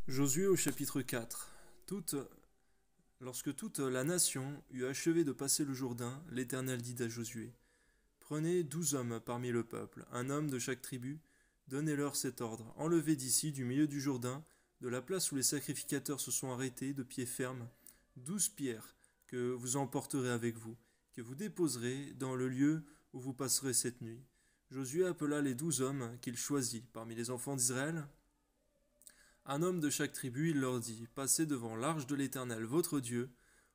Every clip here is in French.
Josué au chapitre 4. Lorsque toute la nation eut achevé de passer le Jourdain, l'Éternel dit à Josué, Prenez 12 hommes parmi le peuple, un homme de chaque tribu, donnez-leur cet ordre, enlevez d'ici, du milieu du Jourdain, de la place où les sacrificateurs se sont arrêtés, de pied ferme, 12 pierres que vous emporterez avec vous, que vous déposerez dans le lieu où vous passerez cette nuit. Josué appela les 12 hommes qu'il choisit parmi les enfants d'Israël. Un homme de chaque tribu, il leur dit, Passez devant l'arche de l'Éternel, votre Dieu,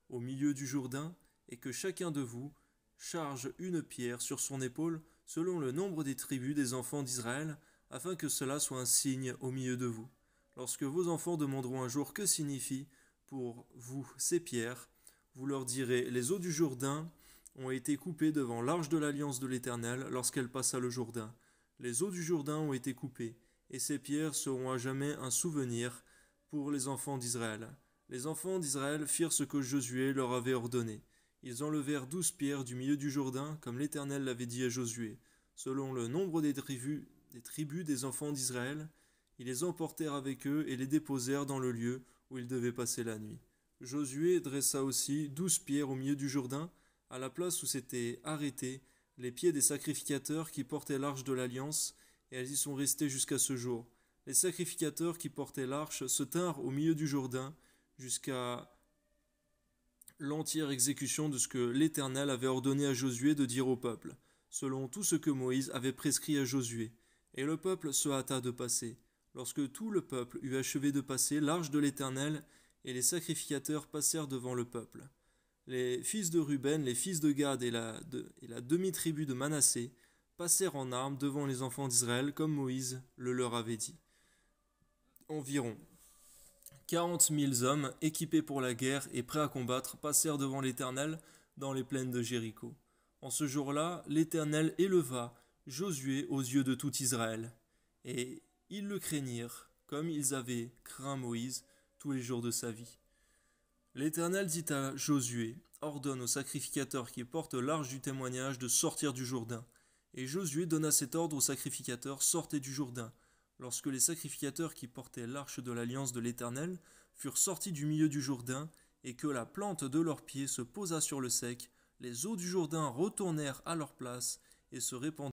au milieu du Jourdain, et que chacun de vous charge une pierre sur son épaule, selon le nombre des tribus des enfants d'Israël, afin que cela soit un signe au milieu de vous. Lorsque vos enfants demanderont un jour que signifient pour vous ces pierres, vous leur direz, Les eaux du Jourdain ont été coupées devant l'arche de l'alliance de l'Éternel lorsqu'elle passa le Jourdain. Les eaux du Jourdain ont été coupées, et ces pierres seront à jamais un souvenir pour les enfants d'Israël. Les enfants d'Israël firent ce que Josué leur avait ordonné. Ils enlevèrent 12 pierres du milieu du Jourdain, comme l'Éternel l'avait dit à Josué. Selon le nombre des tribus des enfants d'Israël, ils les emportèrent avec eux et les déposèrent dans le lieu où ils devaient passer la nuit. Josué dressa aussi 12 pierres au milieu du Jourdain, à la place où s'étaient arrêtés les pieds des sacrificateurs qui portaient l'arche de l'alliance, et elles y sont restées jusqu'à ce jour. Les sacrificateurs qui portaient l'arche se tinrent au milieu du Jourdain jusqu'à l'entière exécution de ce que l'Éternel avait ordonné à Josué de dire au peuple, selon tout ce que Moïse avait prescrit à Josué. Et le peuple se hâta de passer. Lorsque tout le peuple eut achevé de passer, l'arche de l'Éternel et les sacrificateurs passèrent devant le peuple. Les fils de Ruben, les fils de Gad et la demi-tribu de Manassé passèrent en armes devant les enfants d'Israël comme Moïse le leur avait dit. Environ 40 000 hommes équipés pour la guerre et prêts à combattre passèrent devant l'Éternel dans les plaines de Jéricho. En ce jour-là, l'Éternel éleva Josué aux yeux de tout Israël, et ils le craignirent comme ils avaient craint Moïse tous les jours de sa vie. L'Éternel dit à Josué, ordonne aux sacrificateurs qui portent l'arche du témoignage de sortir du Jourdain. Et Josué donna cet ordre aux sacrificateurs, sortez du Jourdain. Lorsque les sacrificateurs qui portaient l'arche de l'alliance de l'Éternel furent sortis du milieu du Jourdain, et que la plante de leurs pieds se posa sur le sec, les eaux du Jourdain retournèrent à leur place et se répandirent